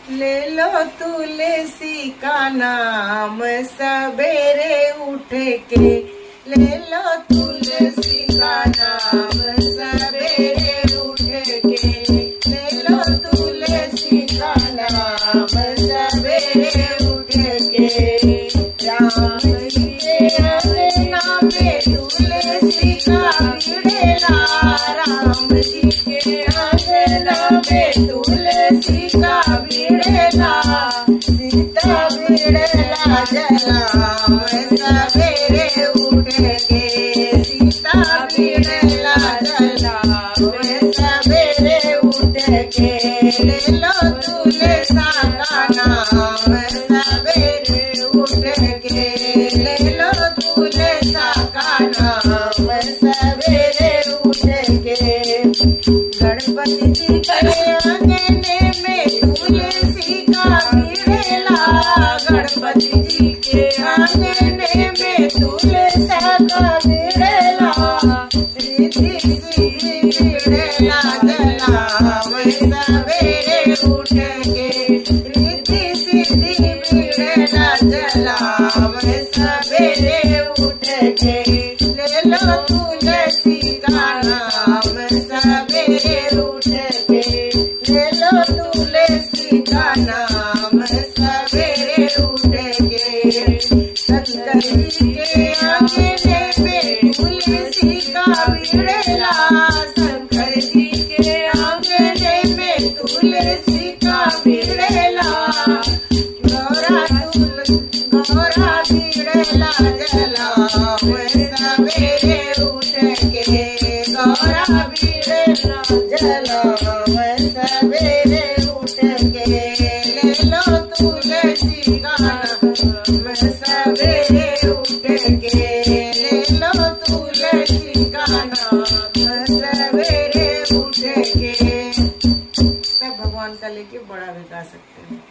ले लो तुलसी का नाम सवेरे उठ के, ले लो तुलसी का नाम सवेरे उठ के, ले लो तुलसी का नाम सवेरे उठ के। राम जी के अंगना में तुलसी का बिड़ला, राम जी के अंगना में तुलसी का बिड़ला, सीता बिड़ला जलाम सवेरे उठ के, सीता बिड़ला जलाम सवेरे उठ के। ले लो तुलसा का नाम सवेरे उठ के, ले लो तुलसा का नाम सवेरे उठ के। गणपति जी के अंगने में तुलसी का बिड़ला, गणपति जी के अंगने में तुलसी का बिड़ला, रिद्धि सिद्धि बिड़ला जलाम सवेरे उठ के, रिद्धि सिद्धि बिड़ला जलाम सवेरे उठ के। ले लो तुलसी का नाम सवेरे उठ के, ले लो तुलसी का नाम सवेरे उठ के। शंकर जी के अंगने में तुलसी का बिड़ला, शंकर जी के अंगने में तुलसी का बिड़ला, गौरा बिड़ला जलाम सवेरे उठ के, गौरा बिड़ला जलाम सवेरे उठ के। ले लो तुलसी का नाम सवेरे उठ के, ले लो तुलसी का नाम सवेरे उठ के। सब भगवान का लेके बड़ा भी गा सकते हैं।